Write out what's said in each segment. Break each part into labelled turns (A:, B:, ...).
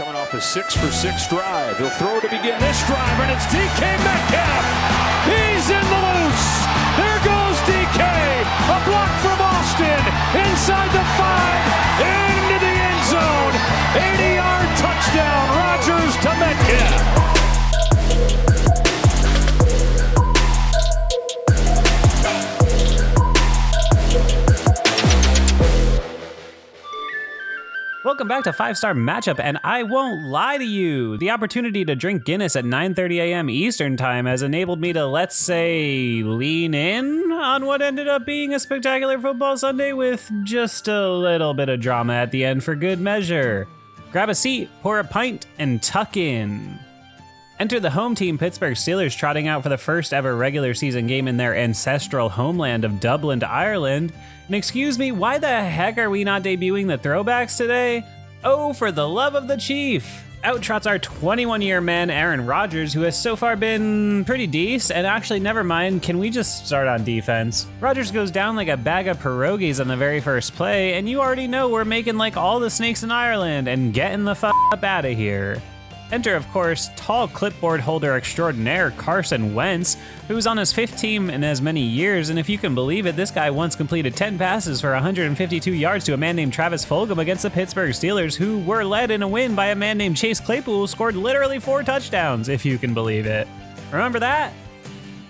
A: coming off a 6-for-6 drive. He'll throw to begin this drive, and it's DK Metcalf. He's in the loose. There goes DK. A block from Austin. Inside the 5. Into the end zone. 80-yard touchdown. Rodgers to Metcalf.
B: Welcome back to 5-Star Matchup, and I won't lie to you. The opportunity to drink Guinness at 9:30 a.m. Eastern Time has enabled me to, let's say, lean in on what ended up being a spectacular football Sunday with just a little bit of drama at the end for good measure. Grab a seat, pour a pint, and tuck in. Enter the home team Pittsburgh Steelers trotting out for the first ever regular season game in their ancestral homeland of Dublin, Ireland. And excuse me, why the heck are we not debuting the throwbacks today? Oh, for the love of the chief. Out trots our 21-year man Aaron Rodgers, who has so far been pretty decent. And actually, never mind, can we just start on defense? Rodgers goes down like a bag of pierogies on the very first play, and you already know we're making like all the snakes in Ireland and getting the f*** up out of here. Enter, of course, tall clipboard holder extraordinaire Carson Wentz, who's on his 5th team in as many years, and if you can believe it, this guy once completed 10 passes for 152 yards to a man named Travis Fulgham against the Pittsburgh Steelers, who were led in a win by a man named Chase Claypool, who scored literally 4 touchdowns, if you can believe it. Remember that?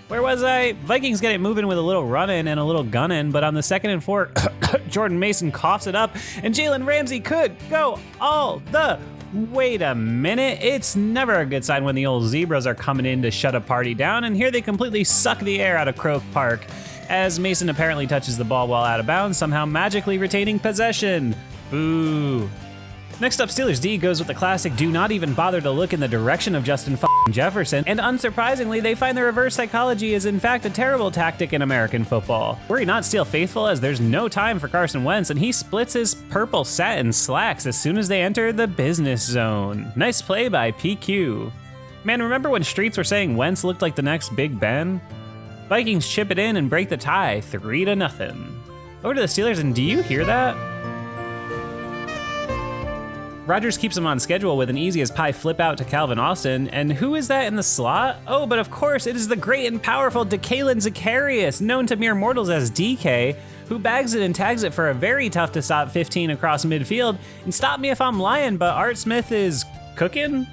B: Where was I? Vikings get it moving with a little run-in and a little gun-in, but on the 2nd and 4, Jordan Mason coughs it up, and Jalen Ramsey could go all the wait a minute, it's never a good sign when the old Zebras are coming in to shut a party down, and here they completely suck the air out of Croke Park, as Mason apparently touches the ball while out of bounds, somehow magically retaining possession. Boo. Next up, Steelers D goes with the classic do not even bother to look in the direction of Justin Jefferson, and unsurprisingly, they find the reverse psychology is in fact a terrible tactic in American football. Worry not, Steel faithful, as there's no time for Carson Wentz, and he splits his purple satin slacks as soon as they enter the business zone. Nice play by PQ. Man, remember when streets were saying Wentz looked like the next Big Ben? Vikings chip it in and break the tie, 3-0. Over to the Steelers, and do you hear that? Rodgers keeps him on schedule with an easy as pie flip out to Calvin Austin, and who is that in the slot? Oh, but of course, it is the great and powerful Decalen Zacharias, known to mere mortals as DK, who bags it and tags it for a very tough to stop 15 across midfield. And stop me if I'm lying, but Art Smith is cooking?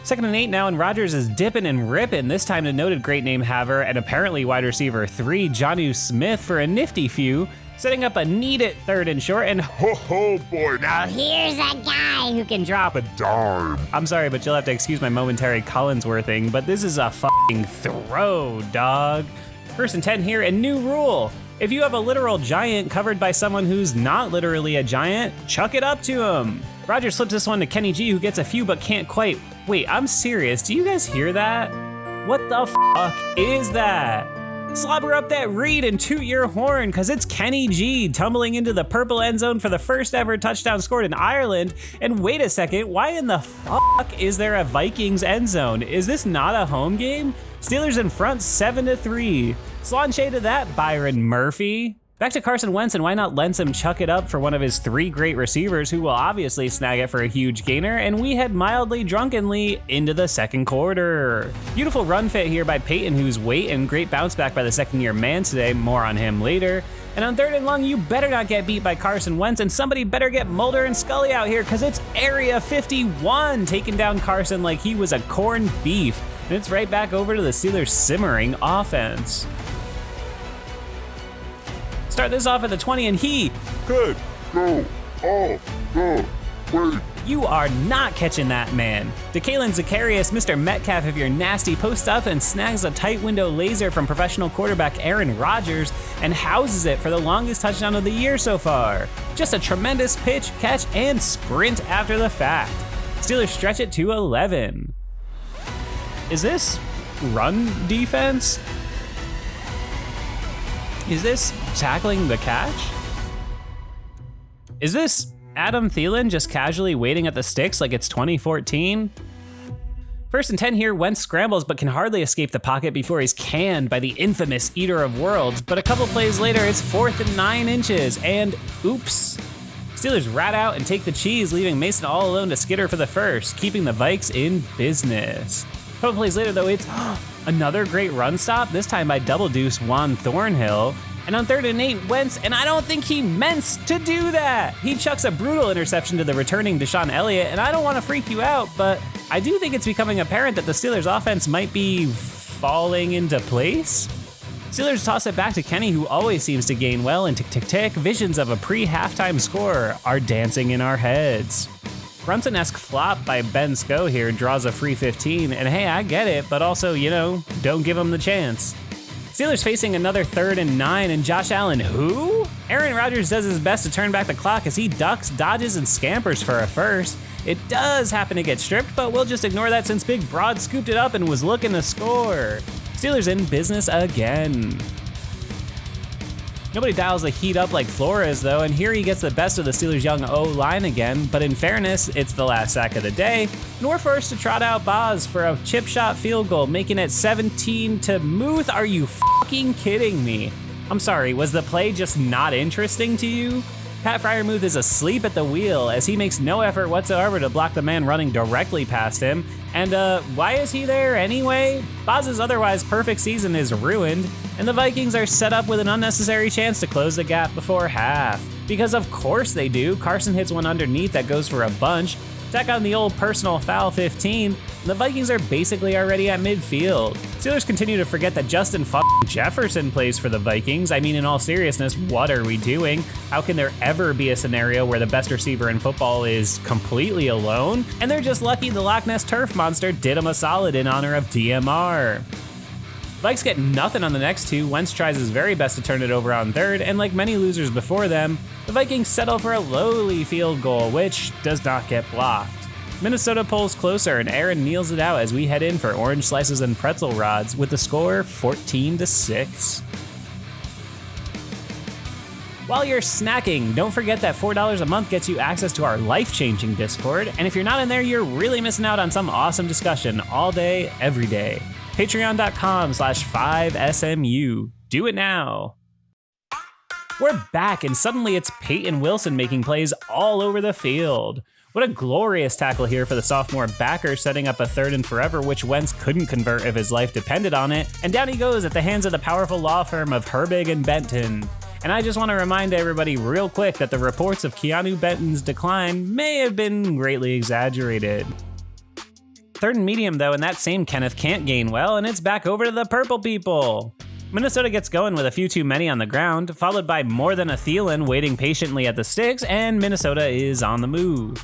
B: 2nd and 8 now, and Rodgers is dipping and ripping, this time to noted great name haver and apparently wide receiver 3, Jonnu Smith, for a nifty few, setting up a needed 3rd and short, and
C: oh boy,
D: now here's a guy who can drop
C: a dime.
B: I'm sorry, but you'll have to excuse my momentary Collinsworthing, but this is a fucking throw, dog. 1st and 10 here, and new rule. If you have a literal giant covered by someone who's not literally a giant, chuck it up to him. Rodgers slips this one to Kenny G, who gets a few but can't quite. Wait, I'm serious, do you guys hear that? What the fuck is that? Slobber up that reed and toot your horn, cause it's Kenny G tumbling into the purple end zone for the first ever touchdown scored in Ireland. And wait a second, why in the fuck is there a Vikings end zone? Is this not a home game? Steelers in front 7-3. Slanche to that, Byron Murphy. Back to Carson Wentz, and why not lens him chuck it up for one of his 3 great receivers who will obviously snag it for a huge gainer, and we head mildly drunkenly into the 2nd quarter. Beautiful run fit here by Peyton, who's weight, and great bounce back by the 2nd-year man today, more on him later. And on 3rd and long, you better not get beat by Carson Wentz, and somebody better get Mulder and Scully out here, cause it's Area 51 taking down Carson like he was a corned beef, and it's right back over to the Steelers' simmering offense. Start this off at the 20, and he
C: could go all the way.
B: You are not catching that, man. Decalen Zacharias, Mr. Metcalf, if you're nasty, posts up and snags a tight window laser from professional quarterback Aaron Rodgers and houses it for the longest touchdown of the year so far. Just a tremendous pitch, catch, and sprint after the fact. Steelers stretch it to 11. Is this run defense? Is this tackling the catch? Is this Adam Thielen just casually waiting at the sticks like it's 2014? 1st and 10 here, Wentz scrambles but can hardly escape the pocket before he's canned by the infamous Eater of Worlds, but a couple plays later, it's 4th and 9 inches, and oops. Steelers rat out and take the cheese, leaving Mason all alone to skitter for the first, keeping the Vikes in business. A couple plays later, though, it's another great run stop, this time by double deuce Juan Thornhill. And on 3rd and 8, Wentz, and I don't think he meant to do that. He chucks a brutal interception to the returning Deshaun Elliott, and I don't want to freak you out, but I do think it's becoming apparent that the Steelers offense might be falling into place. Steelers toss it back to Kenny, who always seems to gain well, and tick, tick, tick, visions of a pre-halftime score are dancing in our heads. Brunson-esque flop by Ben Sco here draws a free 15, and hey, I get it, but also, don't give him the chance. Steelers facing another 3rd and 9, and Josh Allen, who? Aaron Rodgers does his best to turn back the clock as he ducks, dodges, and scampers for a first. It does happen to get stripped, but we'll just ignore that since Big Broad scooped it up and was looking to score. Steelers in business again. Nobody dials the heat up like Flores, though, and here he gets the best of the Steelers' young O-line again, but in fairness, it's the last sack of the day, and we're forced to trot out Boz for a chip shot field goal, making it 17 to Muth. Are you fucking kidding me? I'm sorry, was the play just not interesting to you? Pat Freiermuth is asleep at the wheel as he makes no effort whatsoever to block the man running directly past him. And why is he there anyway? Boz's otherwise perfect season is ruined, and the Vikings are set up with an unnecessary chance to close the gap before half. Because of course they do. Carson hits one underneath that goes for a bunch. Tack on the old personal foul 15, and the Vikings are basically already at midfield. Steelers continue to forget that Justin Jefferson plays for the Vikings. I mean, in all seriousness, what are we doing? How can there ever be a scenario where the best receiver in football is completely alone? And they're just lucky the Loch Ness Turf Monster did him a solid in honor of DMR. Vikes get nothing on the next two. Wentz tries his very best to turn it over on 3rd, and like many losers before them, the Vikings settle for a lowly field goal, which does not get blocked. Minnesota pulls closer, and Aaron kneels it out as we head in for orange slices and pretzel rods, with the score 14-6. While you're snacking, don't forget that $4 a month gets you access to our life-changing Discord, and if you're not in there, you're really missing out on some awesome discussion all day, every day. Patreon.com/5SMU. Do it now. We're back, and suddenly it's Peyton Wilson making plays all over the field. What a glorious tackle here for the sophomore backer, setting up a 3rd and forever, which Wentz couldn't convert if his life depended on it. And down he goes at the hands of the powerful law firm of Herbig and Benton. And I just want to remind everybody real quick that the reports of Keanu Benton's decline may have been greatly exaggerated. 3rd and medium, though, and that same Kenneth can't gain well, and it's back over to the purple people. Minnesota gets going with a few too many on the ground, followed by more than a Thielen waiting patiently at the sticks, and Minnesota is on the move.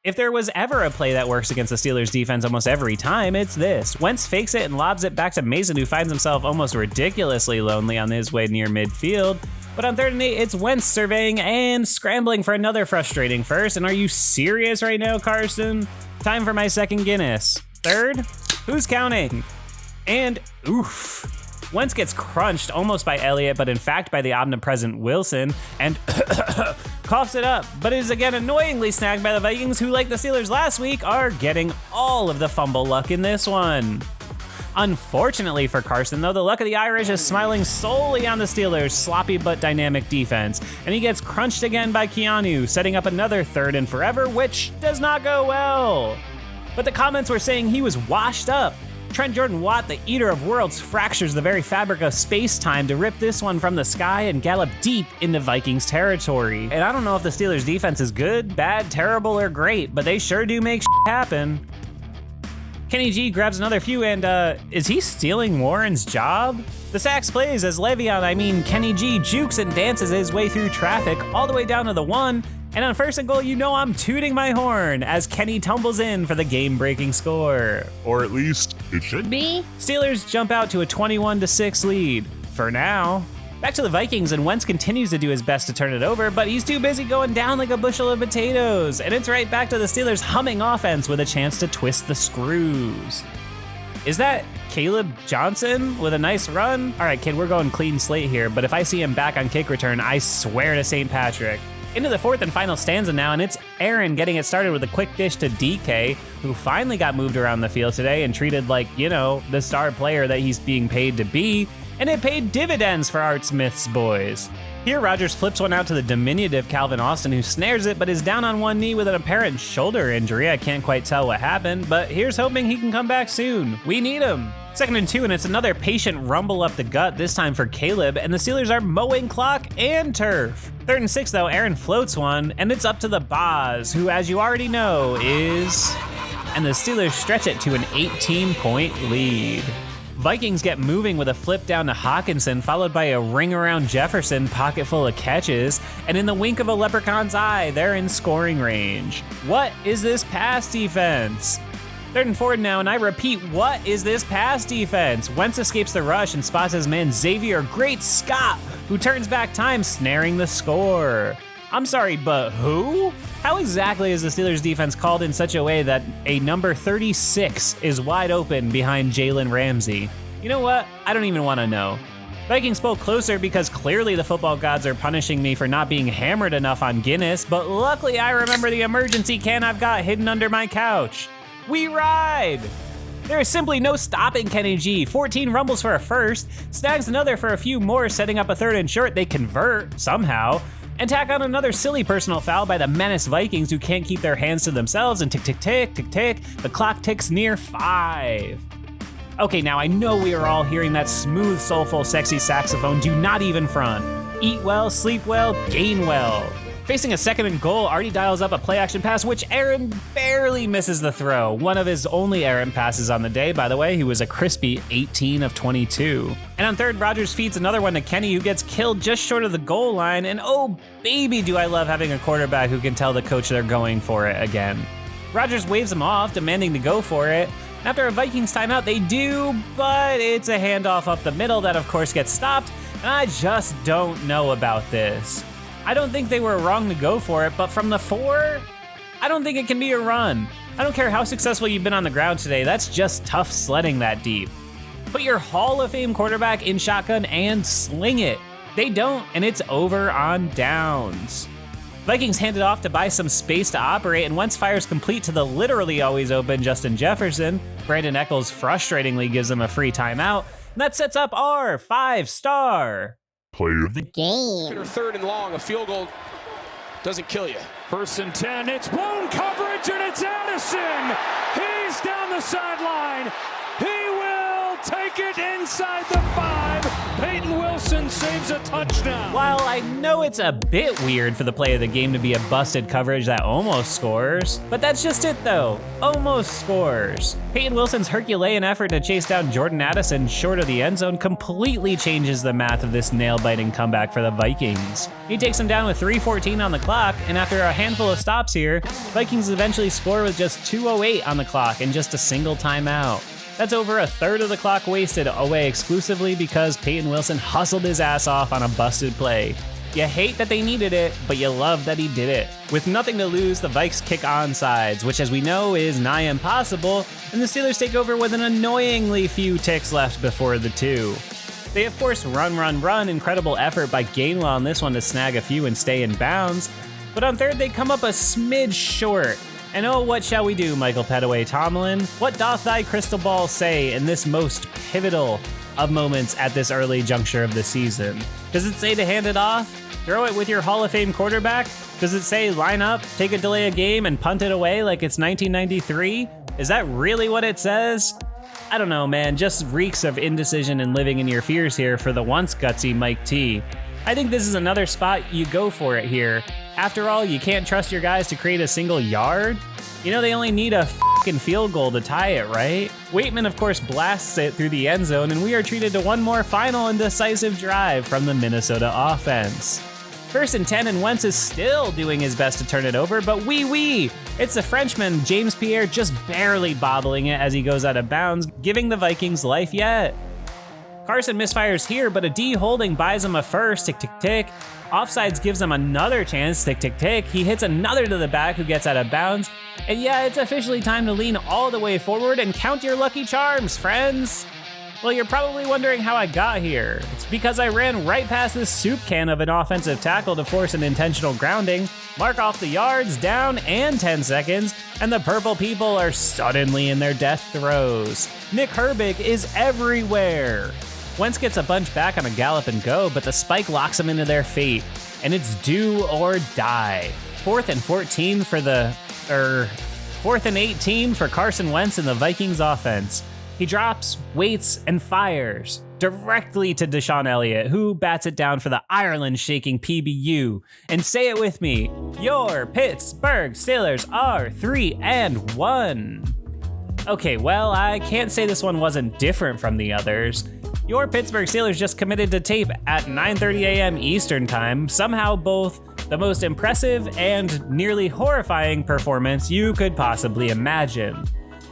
B: If there was ever a play that works against the Steelers defense almost every time, it's this. Wentz fakes it and lobs it back to Mason, who finds himself almost ridiculously lonely on his way near midfield. But on 3rd and 8, it's Wentz surveying and scrambling for another frustrating first. And are you serious right now, Carson? Time for my second Guinness. 3rd? Who's counting? And oof. Wentz gets crunched almost by Elliott, but in fact by the omnipresent Wilson, and coughs it up, but is again annoyingly snagged by the Vikings, who, like the Steelers last week, are getting all of the fumble luck in this one. Unfortunately for Carson, though, the luck of the Irish is smiling solely on the Steelers' sloppy but dynamic defense, and he gets crunched again by Keanu, setting up another 3rd and forever, which does not go well. But the comments were saying he was washed up. Trent Jordan Watt, the eater of worlds, fractures the very fabric of space-time to rip this one from the sky and gallop deep into Vikings territory. And I don't know if the Steelers' defense is good, bad, terrible, or great, but they sure do make shit happen. Kenny G grabs another few, and is he stealing Warren's job? The sax plays as Kenny G jukes and dances his way through traffic all the way down to the 1, and on 1st and goal, you know I'm tooting my horn as Kenny tumbles in for the game-breaking score.
C: Or at least it should
D: be.
B: Steelers jump out to a 21-6 lead, for now. Back to the Vikings, and Wentz continues to do his best to turn it over, but he's too busy going down like a bushel of potatoes, and it's right back to the Steelers' humming offense with a chance to twist the screws. Is that Caleb Johnson with a nice run? All right, kid, we're going clean slate here, but if I see him back on kick return, I swear to St. Patrick. Into the 4th and final stanza now, and it's Aaron getting it started with a quick dish to DK, who finally got moved around the field today and treated like, the star player that he's being paid to be, and it paid dividends for Art Smith's boys. Here, Rodgers flips one out to the diminutive Calvin Austin, who snares it but is down on one knee with an apparent shoulder injury. I can't quite tell what happened, but here's hoping he can come back soon. We need him. 2nd and 2, and it's another patient rumble up the gut, this time for Caleb, and the Steelers are mowing clock and turf. 3rd and 6, though, Aaron floats one, and it's up to the Boz, who, as you already know, is... And the Steelers stretch it to an 18-point lead. Vikings get moving with a flip down to Hawkinson, followed by a ring around Jefferson, pocket full of catches, and in the wink of a leprechaun's eye, they're in scoring range. What is this pass defense? 3rd and 4 now, and I repeat, what is this pass defense? Wentz escapes the rush and spots his man Xavier Great Scott, who turns back time, snaring the score. I'm sorry, but who? How exactly is the Steelers defense called in such a way that a number 36 is wide open behind Jalen Ramsey? You know what? I don't even want to know. Vikings pull closer because clearly the football gods are punishing me for not being hammered enough on Guinness, but luckily I remember the emergency can I've got hidden under my couch. We ride! There is simply no stopping Kenny G. 14 rumbles for a first, snags another for a few more, setting up a 3rd and short. They convert, somehow, and tack on another silly personal foul by the menace Vikings, who can't keep their hands to themselves, and tick, tick, tick, tick, tick, the clock ticks near 5. Okay, now I know we are all hearing that smooth, soulful, sexy saxophone. Do not even front. Eat well, sleep well, gain well. Facing a 2nd and goal, Artie dials up a play-action pass, which Aaron barely misses the throw. One of his only errant passes on the day, by the way. He was a crispy 18 of 22. And on 3rd, Rodgers feeds another one to Kenny, who gets killed just short of the goal line. And oh, baby, do I love having a quarterback who can tell the coach they're going for it again. Rodgers waves him off, demanding to go for it. After a Vikings timeout, they do, but it's a handoff up the middle that, of course, gets stopped. And I just don't know about this. I don't think they were wrong to go for it, but from the 4, I don't think it can be a run. I don't care how successful you've been on the ground today, that's just tough sledding that deep. Put your Hall of Fame quarterback in shotgun and sling it. They don't, and it's over on downs. Vikings hand it off to buy some space to operate, and Wentz fires complete to the literally always open Justin Jefferson. Brandon Echols frustratingly gives him a free timeout, and that sets up our 5-star
C: Play of the
D: Game.
A: Or 3rd and long, a field goal doesn't kill you. 1st and 10, it's blown coverage, and it's Addison. He's down the sideline. He will take it inside the 5. Peyton Wilson saves a touchdown. While I know it's a bit weird for the play of the game to be a busted coverage that almost scores, but that's just it though, almost scores. Peyton Wilson's Herculean effort to chase down Jordan Addison short of the end zone completely changes the math of this nail-biting comeback for the Vikings. He takes him down with 3:14 on the clock, and after a handful of stops here, Vikings eventually score with just 2:08 on the clock and just a single timeout. That's over a 1/3 of the clock wasted away exclusively because Peyton Wilson hustled his ass off on a busted play. You hate that they needed it, but you love that he did it. With nothing to lose, the Vikes kick onside, which as we know is nigh impossible, and the Steelers take over with an annoyingly few ticks left before the 2. They of course run, incredible effort by Gainwell on this one to snag a few and stay in bounds, but on 3rd they come up a smidge short. And oh, what shall we do, Michael Petaway Tomlin? What doth thy crystal ball say in this most pivotal of moments at this early juncture of the season? Does it say to hand it off? Throw it with your Hall of Fame quarterback? Does it say line up, take a delay a game, and punt it away like it's 1993? Is that really what it says? I don't know, man. Just reeks of indecision and living in your fears here for the once gutsy Mike T. I think this is another spot you go for it here. After all, you can't trust your guys to create a single yard. You know they only need a f***ing field goal to tie it, right? Waitman, of course, blasts it through the end zone, and we are treated to one more final and decisive drive from the Minnesota offense. 1st and 10, and Wentz is still doing his best to turn it over, but it's the Frenchman, James Pierre, just barely bobbling it as he goes out of bounds, giving the Vikings life yet. Carson misfires here, but a D holding buys him a first, tick, tick, tick. Offsides gives him another chance, tick, tick, tick. He hits another to the back who gets out of bounds. And yeah, it's officially time to lean all the way forward and count your lucky charms, friends. Well, you're probably wondering how I got here. It's because I ran right past this soup can of an offensive tackle to force an intentional grounding, mark off the yards, down, and 10 seconds, and the purple people are suddenly in their death throes. Nick Herbig is everywhere.
B: Wentz gets a bunch back on a gallop and go, but the spike locks him into their fate, and it's do or die. 4th and 14 for 4th and 18 for Carson Wentz in the Vikings offense. He drops, waits, and fires directly to Deshaun Elliott, who bats it down for the Ireland-shaking PBU. And say it with me, your Pittsburgh Steelers are 3-1. Okay, well, I can't say this one wasn't different from the others. Your Pittsburgh Steelers just committed to tape at 9:30 a.m. Eastern Time, somehow both the most impressive and nearly horrifying performance you could possibly imagine.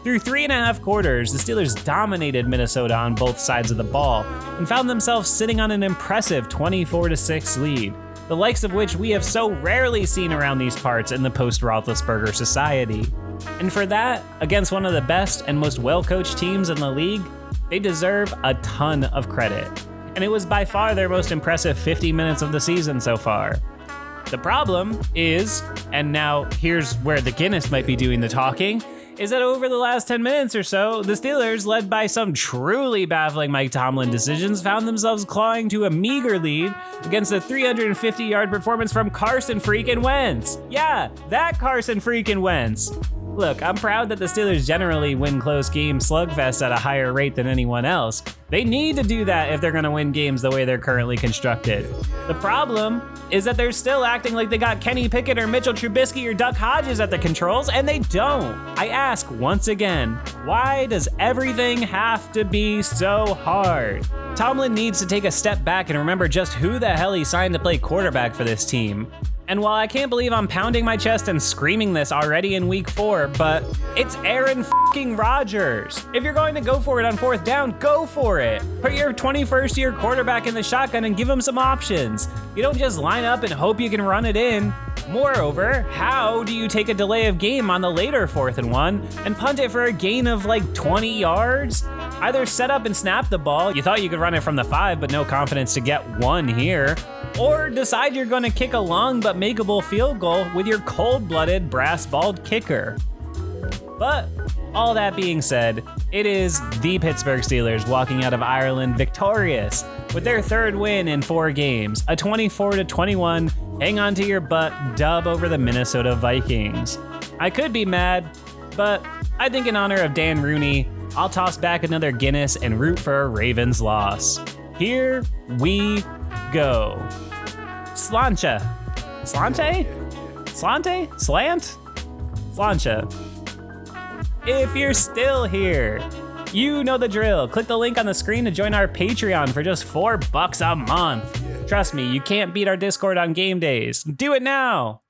B: Through 3.5 quarters, the Steelers dominated Minnesota on both sides of the ball and found themselves sitting on an impressive 24-6 lead, the likes of which we have so rarely seen around these parts in the post-Roethlisberger society. And for that, against one of the best and most well-coached teams in the league, they deserve a ton of credit. And it was by far their most impressive 50 minutes of the season so far. The problem is, and now here's where the Guinness might be doing the talking, is that over the last 10 minutes or so, the Steelers, led by some truly baffling Mike Tomlin decisions, found themselves clawing to a meager lead against a 350-yard performance from Carson freaking Wentz. Yeah, that Carson freaking Wentz. Look, I'm proud that the Steelers generally win close game slugfest at a higher rate than anyone else. They need to do that if they're going to win games the way they're currently constructed. The problem is that they're still acting like they got Kenny Pickett or Mitchell Trubisky or Duck Hodges at the controls, and they don't. I ask once again, why does everything have to be so hard? Tomlin needs to take a step back and remember just who the hell he signed to play quarterback for this team. And while I can't believe I'm pounding my chest and screaming this already in week 4, but it's Aaron fucking Rodgers. If you're going to go for it on 4th down, go for it. Put your 21st year quarterback in the shotgun and give him some options. You don't just line up and hope you can run it in. Moreover, how do you take a delay of game on the later 4th and 1 and punt it for a gain of like 20 yards? Either set up and snap the ball, you thought you could run it from the 5 but no confidence to get 1 here, or decide you're going to kick a long but makeable field goal with your cold-blooded brass-balled kicker. But all that being said, it is the Pittsburgh Steelers walking out of Ireland victorious with their 3rd win in 4 games, a 24-21 hang on to your butt dub over the Minnesota Vikings. I could be mad, but I think in honor of Dan Rooney, I'll toss back another Guinness and root for a Ravens loss. Here we go. Slancha. Slante? Slante? Slant? Slancha. If you're still here, you know the drill. Click the link on the screen to join our Patreon for just $4 a month. Trust me, you can't beat our Discord on game days. Do it now.